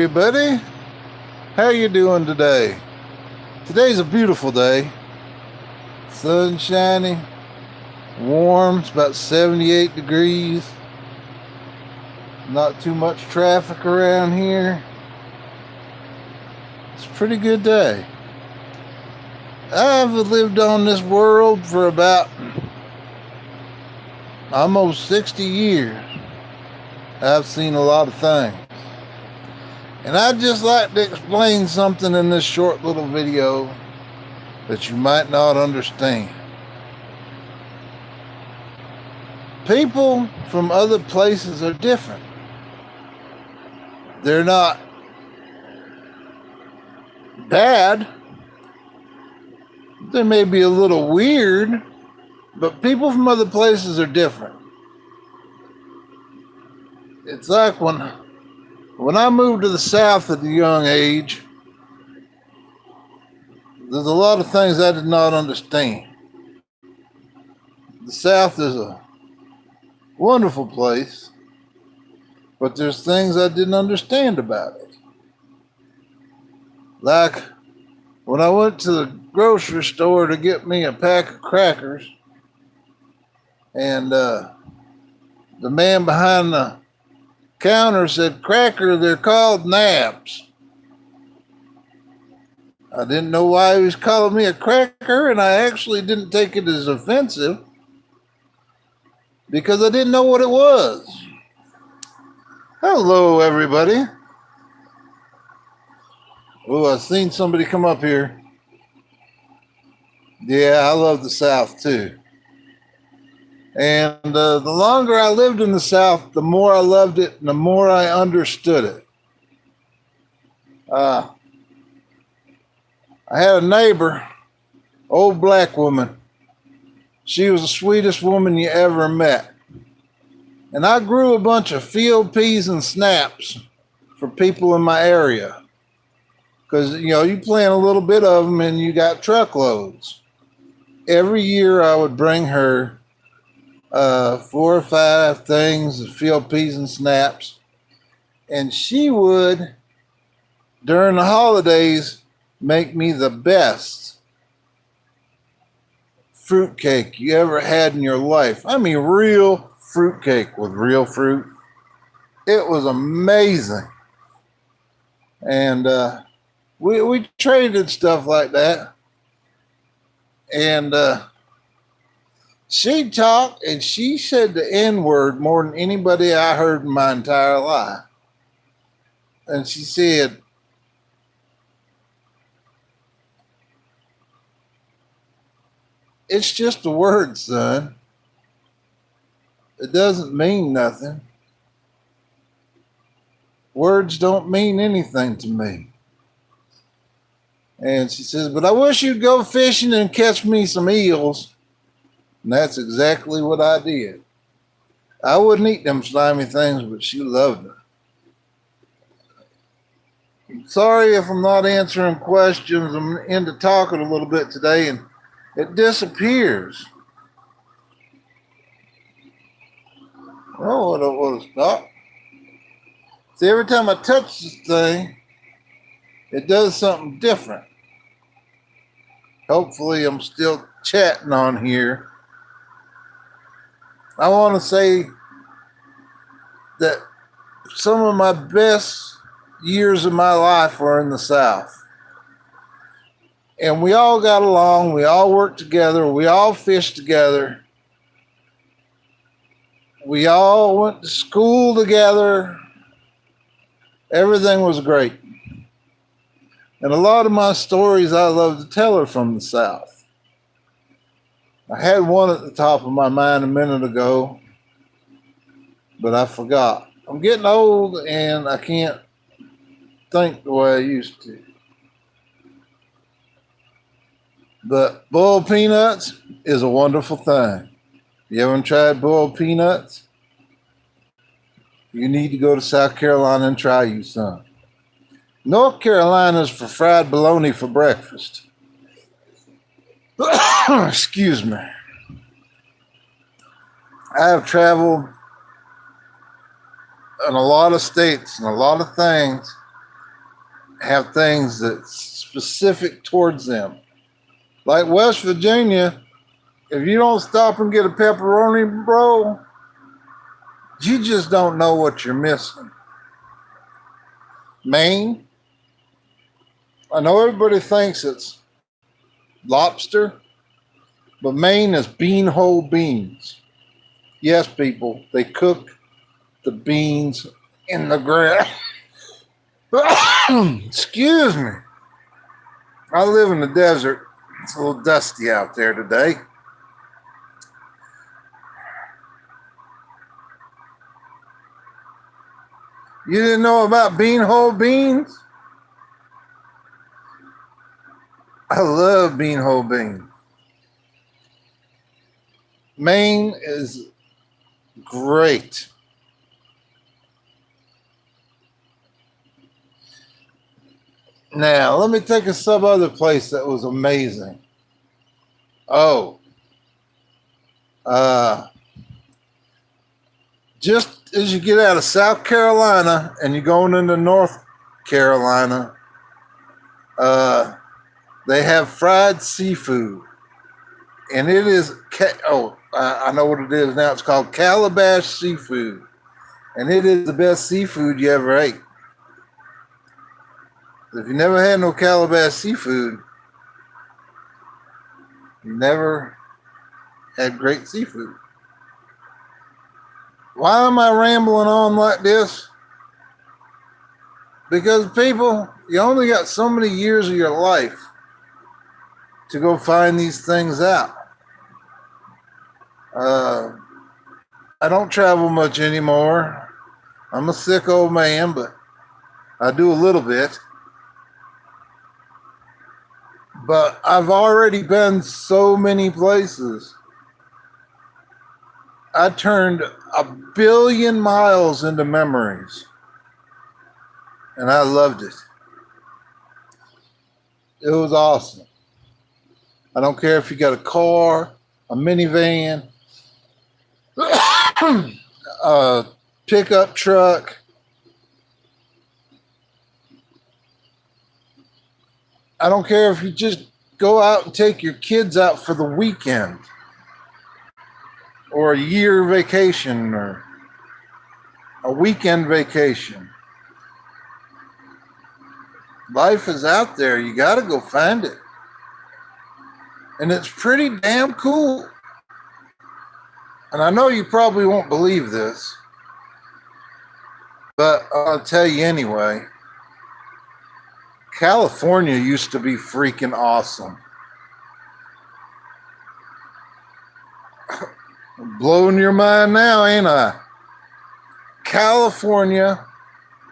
Everybody, how you doing today? Today's a beautiful day. Sun shining, warm. It's about 78 degrees. Not too much traffic around here. It's a pretty good day. I've lived on this world for about almost 60 years. I've seen a lot of things. And I'd just like to explain something in this short little video that you might not understand. People from other places are different. They're not bad. They may be a little weird, but people from other places are different. It's like when I moved to the South at a young age, there's a lot of things I did not understand. The South is a wonderful place, but there's things I didn't understand about it. Like when I went to the grocery store to get me a pack of crackers, and the man behind the counter said, "Cracker, they're called nabs." I didn't know why he was calling me a cracker, and I actually didn't take it as offensive because I didn't know what it was. Hello, everybody. Oh, I've seen somebody come up here. Yeah, I love the South too. And the longer I lived in the South, the more I loved it and the more I understood it. I had a neighbor, old black woman. She was the sweetest woman you ever met. And I grew a bunch of field peas and snaps for people in my area. Because, you plant a little bit of them and you got truckloads. Every year I would bring her 4 or 5 things of field peas and snaps. And she would, during the holidays, make me the best fruitcake you ever had in your life. I mean, real fruitcake with real fruit. It was amazing. And we traded stuff like that. And she talked and she said the N-word more than anybody I heard in my entire life. And she said, "It's just a word, son. It doesn't mean nothing. Words don't mean anything to me." And she says, "But I wish you'd go fishing and catch me some eels." And that's exactly what I did. I wouldn't eat them slimy things, but she loved them. I'm sorry if I'm not answering questions. I'm into talking a little bit today, and it disappears. Oh, I don't want to stop. See, every time I touch this thing, it does something different. Hopefully, I'm still chatting on here. I want to say that some of my best years of my life were in the South. And we all got along. We all worked together. We all fished together. We all went to school together. Everything was great. And a lot of my stories I love to tell are from the South. I had one at the top of my mind a minute ago, but I forgot. I'm getting old and I can't think the way I used to. But boiled peanuts is a wonderful thing. You haven't tried boiled peanuts? You need to go to South Carolina and try you some. North Carolina's for fried bologna for breakfast. Excuse me. I have traveled in a lot of states and a lot of things, have things that's specific towards them. Like West Virginia, if you don't stop and get a pepperoni roll, you just don't know what you're missing. Maine, I know everybody thinks it's lobster, but Maine is beanhole beans. Yes, people, they cook the beans in the ground. Excuse me. I live in the desert. It's a little dusty out there today. You didn't know about beanhole beans? I love beanhole beans. Maine is great. Now, let me take us some other place that was amazing. Oh, just as you get out of South Carolina and you're going into North Carolina, they have fried seafood. And it is, I know what it is now. It's called Calabash seafood. And it is the best seafood you ever ate. If you never had no Calabash seafood, you never had great seafood. Why am I rambling on like this? Because people, you only got so many years of your life to go find these things out. I don't travel much anymore. I'm a sick old man, but I do a little bit. But I've already been so many places. I turned 1 billion miles into memories. And I loved it. It was awesome. I don't care if you got a car, a minivan, a pickup truck. I don't care if you just go out and take your kids out for the weekend or a year vacation or a weekend vacation. Life is out there. You got to go find it. And it's pretty damn cool. And I know you probably won't believe this, but I'll tell you anyway. California used to be freaking awesome. Blowing your mind now, ain't I? California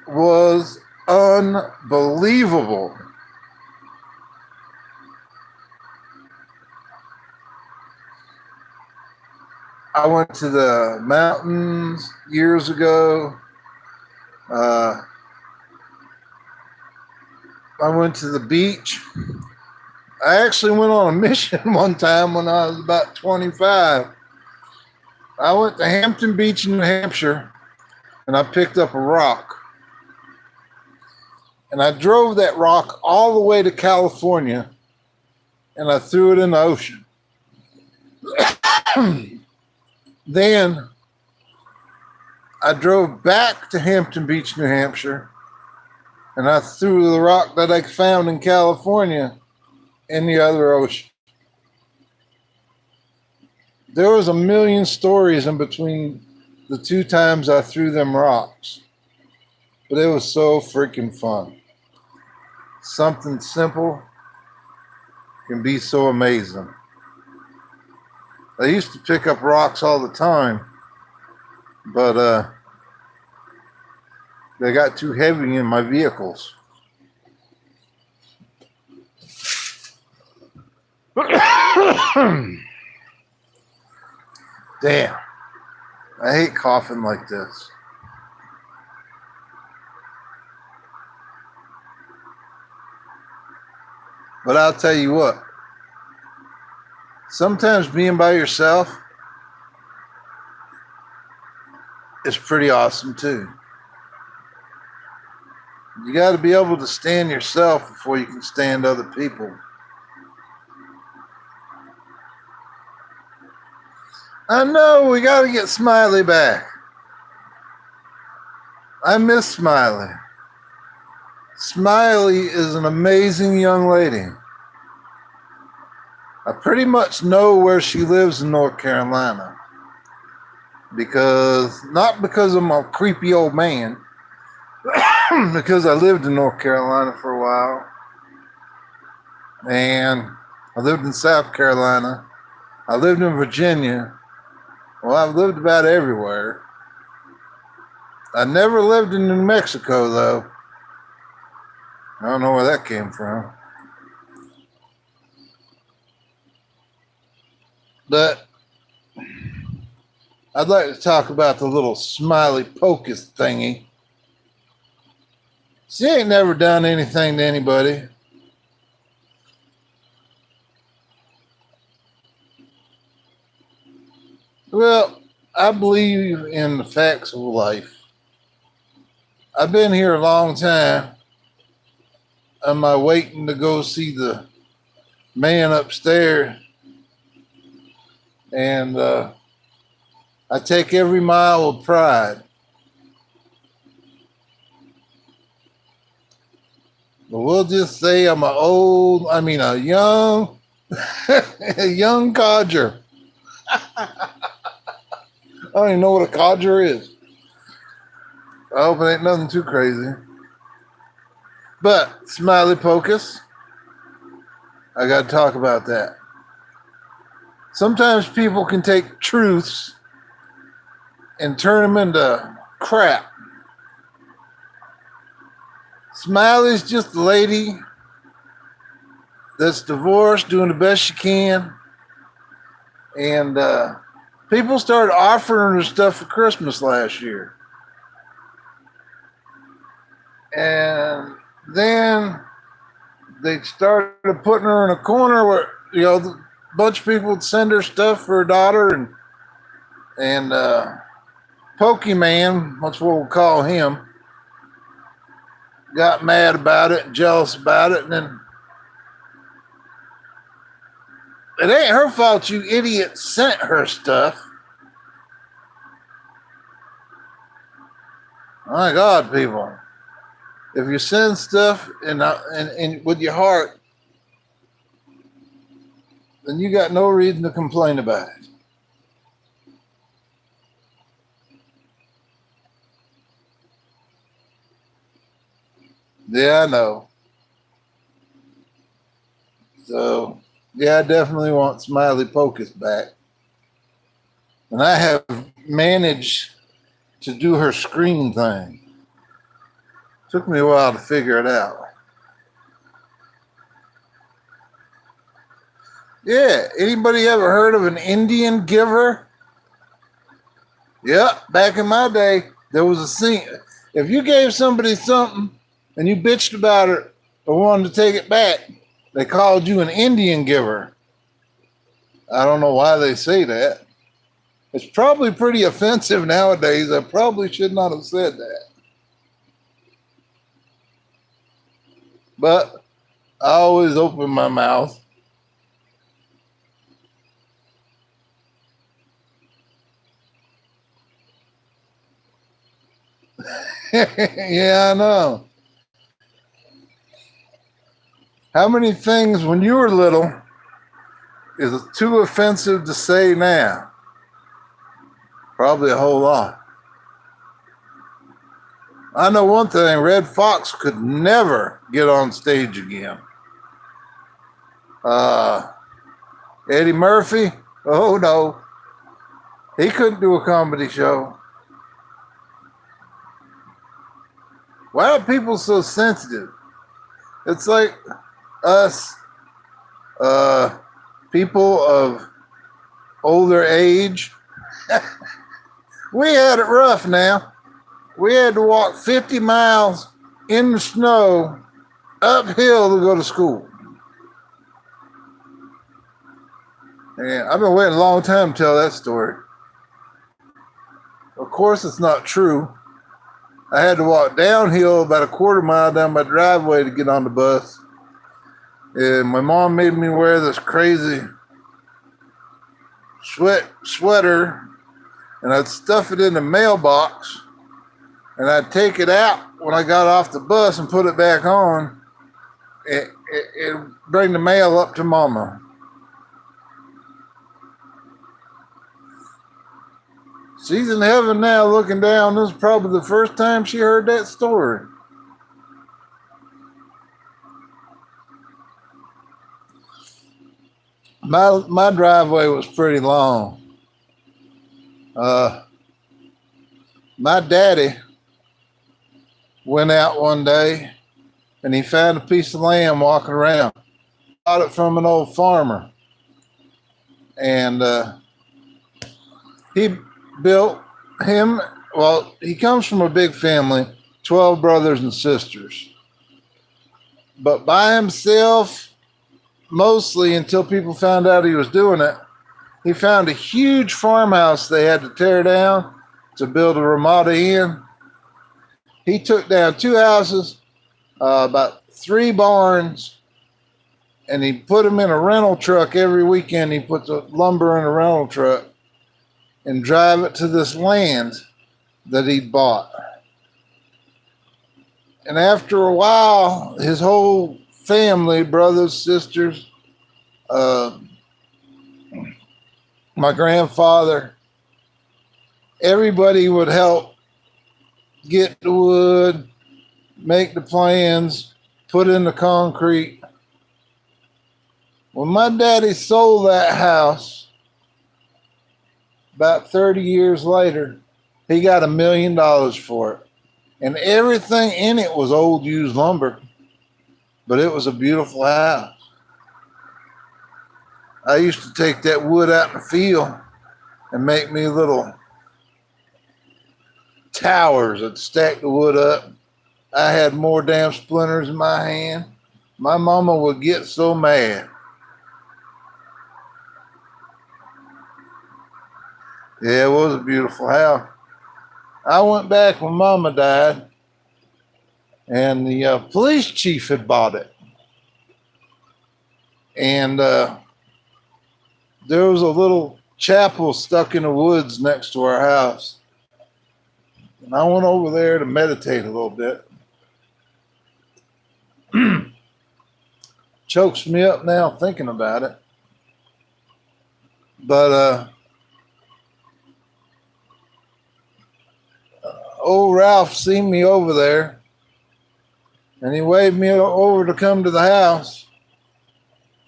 was unbelievable. I went to the mountains years ago. I went to the beach. I actually went on a mission one time when I was about 25. I went to Hampton Beach, New Hampshire, and I picked up a rock. And I drove that rock all the way to California, and I threw it in the ocean. Then I drove back to Hampton Beach, New Hampshire, and I threw the rock that I found in California in the other ocean. There was a million stories in between the two times I threw them rocks. But it was so freaking fun. Something simple can be so amazing. I used to pick up rocks all the time, but they got too heavy in my vehicles. Damn. I hate coughing like this. But I'll tell you what. Sometimes being by yourself is pretty awesome too. You got to be able to stand yourself before you can stand other people. I know we got to get Smiley back. I miss Smiley. Smiley is an amazing young lady. I pretty much know where she lives in North Carolina. Not because I'm a creepy old man, because I lived in North Carolina for a while. And I lived in South Carolina. I lived in Virginia. Well, I've lived about everywhere. I never lived in New Mexico, though. I don't know where that came from. But I'd like to talk about the little Smiley Focus thingy. She ain't never done anything to anybody. Well, I believe in the facts of life. I've been here a long time. Am I waiting to go see the man upstairs? And I take every mile with pride. But we'll just say I'm a young, a young codger. I don't even know what a codger is. I hope it ain't nothing too crazy. But Smiley Focus, I got to talk about that. Sometimes people can take truths and turn them into crap. Smiley's just a lady that's divorced, doing the best she can. And people started offering her stuff for Christmas last year. And then they started putting her in a corner where, a bunch of people would send her stuff for her daughter, and Pokemon, that's what we'll call him, got mad about it, jealous about it, and then it ain't her fault you idiot sent her stuff. My God, people. If you send stuff and with your heart, then you got no reason to complain about it. Yeah, I know. So, yeah, I definitely want Smiley Focus back. And I have managed to do her screen thing. Took me a while to figure it out. Yeah, anybody ever heard of an Indian giver? Yeah, back in my day, there was a scene. If you gave somebody something and you bitched about it or wanted to take it back, they called you an Indian giver. I don't know why they say that. It's probably pretty offensive nowadays. I probably should not have said that. But I always open my mouth. Yeah, I know. How many things when you were little is too offensive to say now? Probably a whole lot. I know one thing, Red Fox could never get on stage again. Eddie Murphy, oh no. He couldn't do a comedy show. Why are people so sensitive? It's like us, people of older age. We had it rough now. We had to walk 50 miles in the snow uphill to go to school. And I've been waiting a long time to tell that story. Of course, it's not true. I had to walk downhill about a quarter mile down my driveway to get on the bus. And my mom made me wear this crazy sweater, and I'd stuff it in the mailbox, and I'd take it out when I got off the bus and put it back on, and bring the mail up to Mama. She's in heaven now looking down. This is probably the first time she heard that story. My driveway was pretty long. My daddy went out one day and he found a piece of land walking around. Bought it from an old farmer. And he built him, well, he comes from a big family, 12 brothers and sisters. But by himself, mostly until people found out he was doing it, he found a huge farmhouse they had to tear down to build a Ramada Inn. He took down 2 houses, about 3 barns, and he put them in a rental truck every weekend. He put the lumber in a rental truck and drive it to this land that he'd bought. And after a while, his whole family, brothers, sisters, my grandfather, everybody would help get the wood, make the plans, put in the concrete. When my daddy sold that house, about 30 years later, he got $1 million for it. And everything in it was old used lumber, but it was a beautiful house. I used to take that wood out in the field and make me little towers that stack the wood up. I had more damn splinters in my hand. My mama would get so mad. Yeah, it was a beautiful house. I went back when Mama died, and the police chief had bought it. And there was a little chapel stuck in the woods next to our house. And I went over there to meditate a little bit. Chokes me up now thinking about it. But old Ralph seen me over there, and he waved me over to come to the house.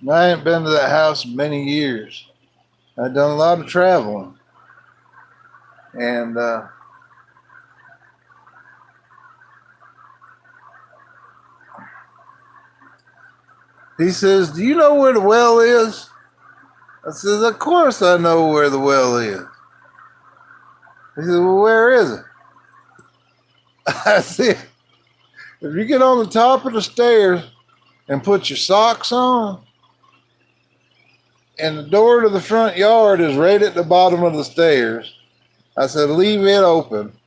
And I ain't been to that house in many years. I've done a lot of traveling. And he says, "Do you know where the well is?" I says, "Of course I know where the well is." He says, "Well, where is it?" I said, "If you get on the top of the stairs and put your socks on, and the door to the front yard is right at the bottom of the stairs." I said, "Leave it open."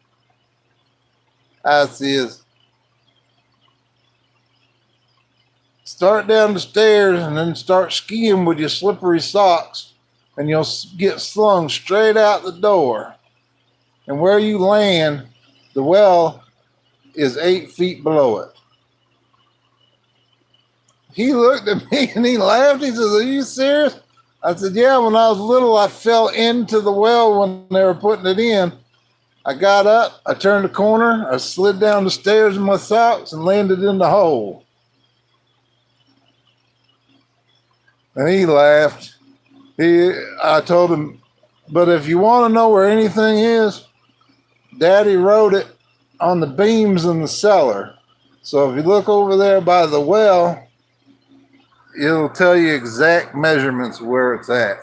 I says, "Start down the stairs and then start skiing with your slippery socks, and you'll get slung straight out the door. And where you land, the well is 8 feet below it." He looked at me and he laughed. He says, "Are you serious?" I said, "Yeah, when I was little, I fell into the well when they were putting it in. I got up, I turned the corner, I slid down the stairs in my socks and landed in the hole." And he laughed. I told him, "But if you want to know where anything is, Daddy wrote it on the beams in the cellar. So if you look over there by the well, it'll tell you exact measurements of where it's at."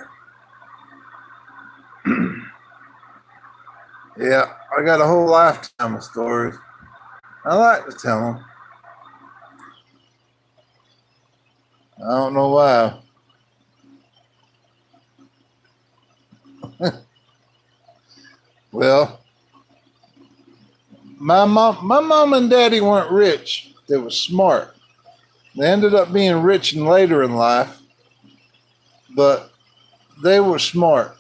Yeah, I got a whole lifetime of stories. I like to tell them. I don't know why. Well, my mom and daddy weren't rich. They were smart. They ended up being rich and later in life, but they were smart.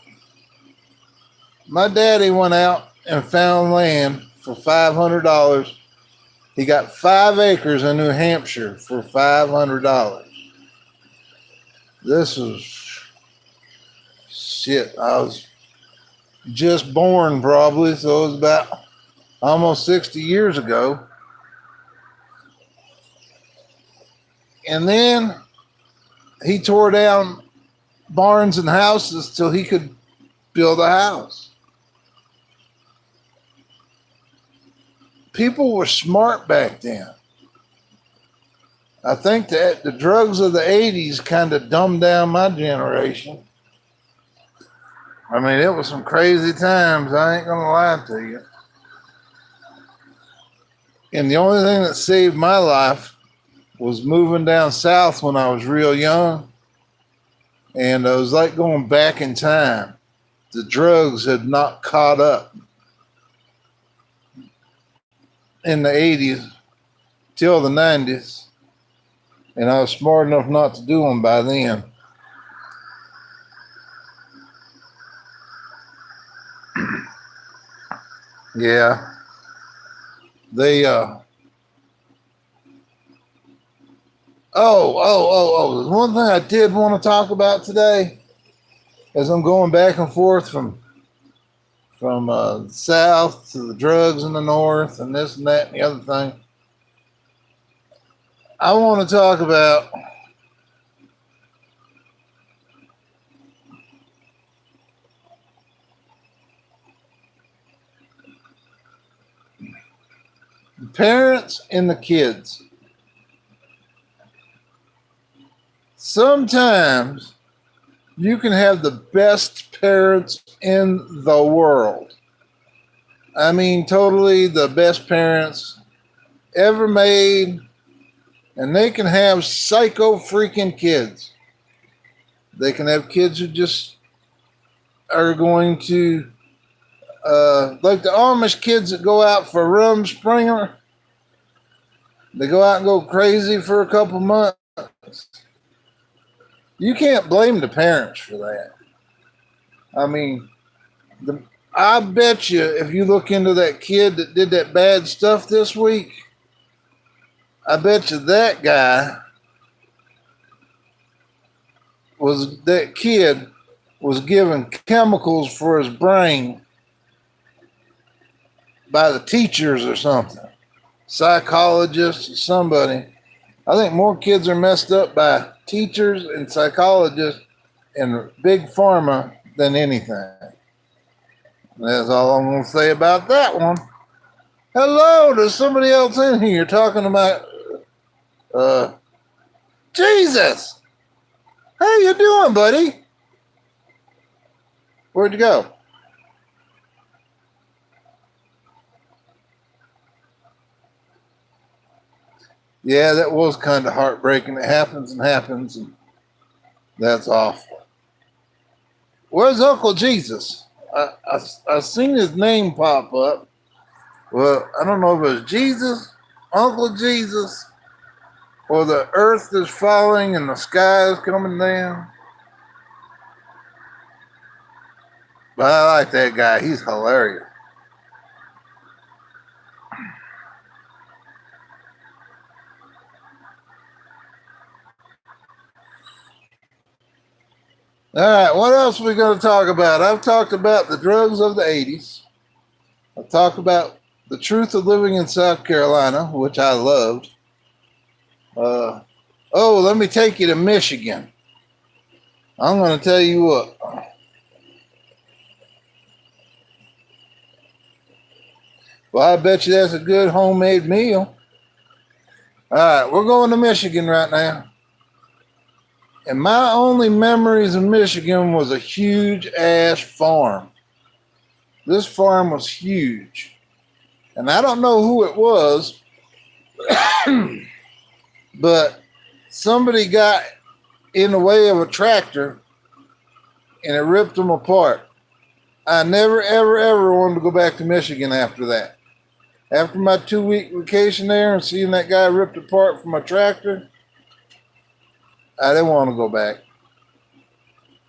My daddy went out and found land for $500. He got 5 acres in New Hampshire for $500. This was shit. I was just born probably, so it was about almost 60 years ago. And then he tore down barns and houses till he could build a house. People were smart back then. I think that the drugs of the 80s kind of dumbed down my generation. I mean, it was some crazy times. I ain't going to lie to you. And the only thing that saved my life was moving down south when I was real young. And it was like going back in time. The drugs had not caught up in the 80s till the 90s. And I was smart enough not to do them by then. Yeah. They, There's one thing I did want to talk about today as I'm going back and forth from south to the drugs in the north and this and that and the other thing. I want to talk about the parents and the kids. Sometimes you can have the best parents in the world. I mean, totally the best parents ever made. And they can have psycho freaking kids. They can have kids who just are going to, like the Amish kids that go out for Rumspringa. They go out and go crazy for a couple months. You can't blame the parents for that. I mean, I bet you if you look into that kid that did that bad stuff this week, I bet you that kid was given chemicals for his brain by the teachers or something, psychologists or somebody. I think more kids are messed up by teachers and psychologists and big pharma than anything. That's all I'm going to say about that one. Hello, there's somebody else in here talking about Jesus. How you doing, buddy? Where'd you go? Yeah, that was kind of heartbreaking. It happens, and that's awful. Where's Uncle Jesus? I seen his name pop up. Well, I don't know if it was Jesus, Uncle Jesus, or the earth is falling and the sky is coming down. But I like that guy. He's hilarious. All right, what else are we going to talk about? I've talked about the drugs of the 80s. I've talked about the truth of living in South Carolina, which I loved. Let me take you to Michigan. I'm going to tell you what. Well, I bet you that's a good homemade meal. All right, we're going to Michigan right now. And my only memories of Michigan was a huge ass farm. This farm was huge. And I don't know who it was, but somebody got in the way of a tractor and it ripped them apart. I never, ever, ever wanted to go back to Michigan after that. After my 2-week vacation there and seeing that guy ripped apart from my tractor, I didn't want to go back.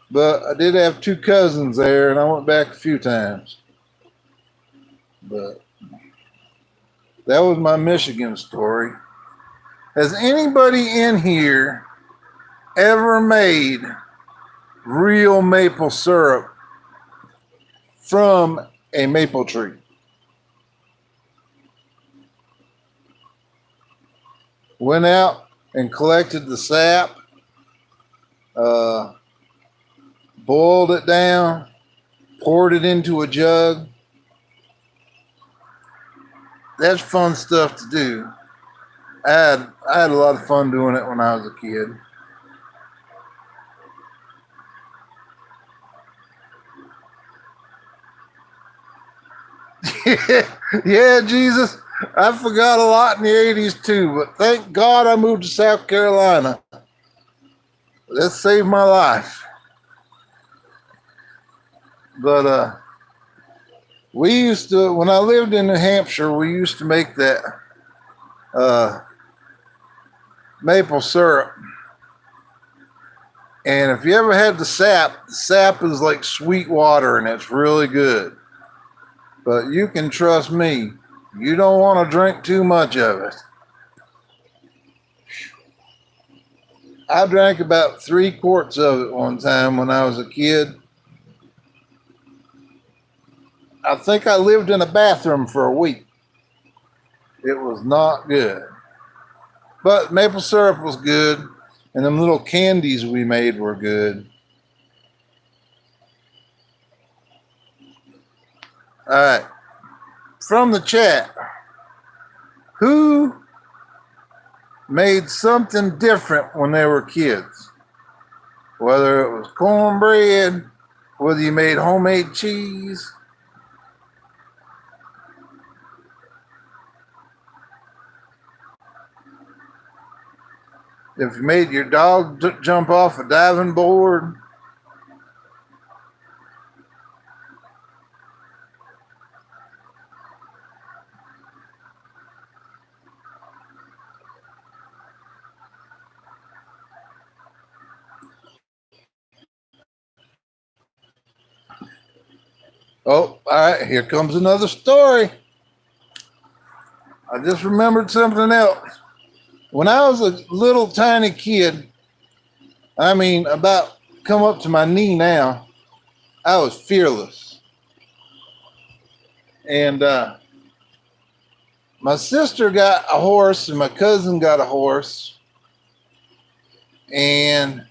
But I did have 2 cousins there, and I went back a few times. But that was my Michigan story. Has anybody in here ever made real maple syrup from a maple tree? Went out and collected the sap, boiled it down, poured it into a jug. That's fun stuff to do. I had a lot of fun doing it when I was a kid. Yeah, Jesus, I forgot a lot in the 80s too, but thank God I moved to South Carolina. That saved my life. But we used to, when I lived in New Hampshire, we used to make that maple syrup. And if you ever had the sap is like sweet water and it's really good. But you can trust me, you don't want to drink too much of it. I drank about 3 quarts of it one time when I was a kid. I think I lived in a bathroom for a week. It was not good. But maple syrup was good, and them little candies we made were good. All right. From the chat, who made something different when they were kids? Whether it was cornbread, whether you made homemade cheese. If you made your dog jump off a diving board. Oh, all right, here comes another story. I just remembered something else. When I was a little tiny kid, I mean, about come up to my knee now, I was fearless. And my sister got a horse and my cousin got a horse. And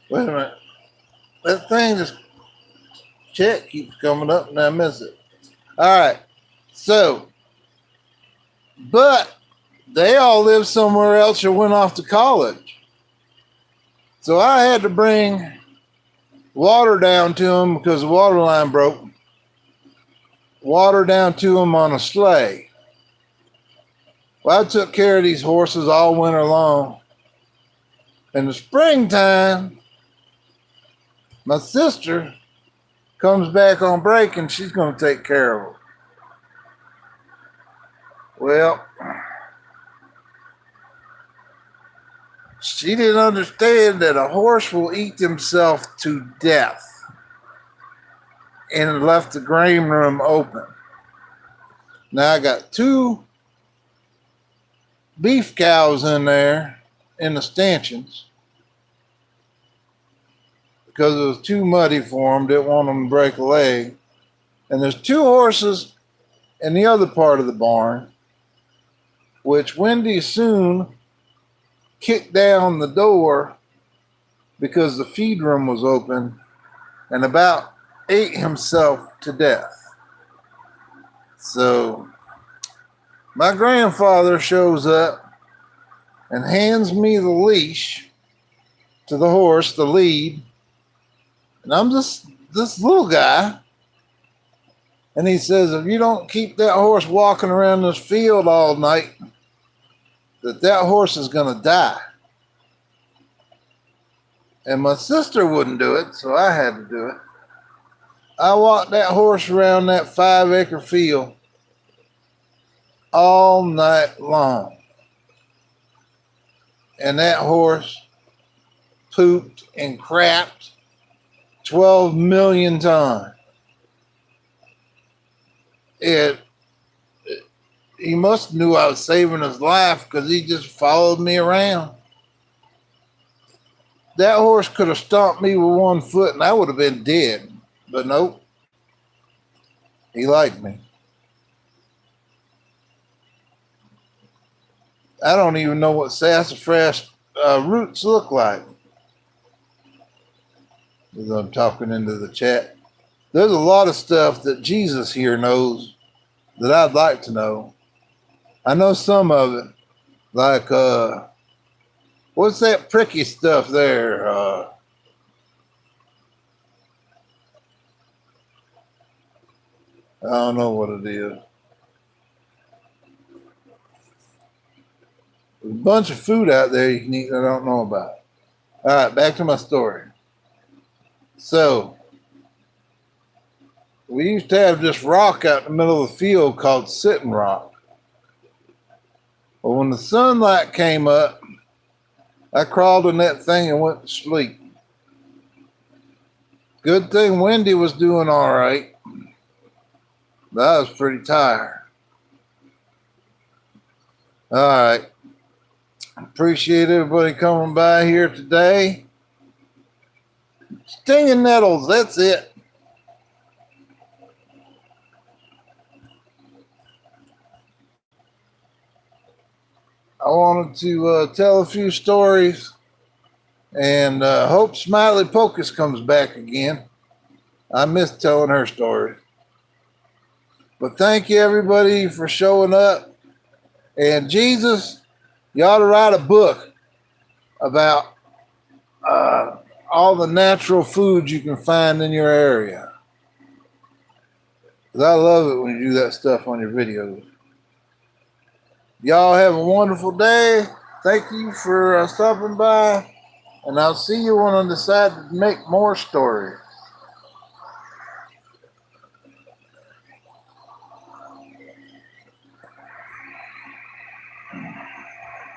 wait a minute. That thing just check keeps coming up and I miss it. All right. So, but they all lived somewhere else or went off to college. So I had to bring water down to them because the water line broke. Water down to them on a sleigh. Well, I took care of these horses all winter long. In the springtime, my sister comes back on break and she's going to take care of them. Well, she didn't understand that a horse will eat himself to death and left the grain room open. Now I got 2 beef cows in there in the stanchions because it was too muddy for them. Didn't want them to break a leg. And there's 2 horses in the other part of the barn, which Wendy soon kicked down the door because the feed room was open and about ate himself to death. So my grandfather shows up and hands me the leash to the horse, the lead. And I'm just this little guy. And he says, if you don't keep that horse walking around this field all night, that horse is going to die. And my sister wouldn't do it, so I had to do it. I walked that horse around that 5-acre field all night long. And that horse pooped and crapped 12 million times. He must have knew I was saving his life because he just followed me around. That horse could have stomped me with one foot and I would have been dead. But nope. He liked me. I don't even know what sassafras roots look like. As I'm talking into the chat. There's a lot of stuff that Jesus here knows that I'd like to know. I know some of it. Like, what's that pricky stuff there? I don't know what it is. There's a bunch of food out there you can eat that I don't know about. All right, back to my story. So, we used to have this rock out in the middle of the field called Sitting Rock. But when the sunlight came up, I crawled in that thing and went to sleep. Good thing Wendy was doing all right, but I was pretty tired. All right. Appreciate everybody coming by here today. Stinging nettles, that's it. I wanted to tell a few stories and hope Smiley Focus comes back again. I miss telling her stories. But thank you everybody for showing up. And Jesus, you ought to write a book about all the natural foods you can find in your area. 'Cause I love it when you do that stuff on your videos. Y'all have a wonderful day. Thank you for stopping by. And I'll see you when I decide to make more stories.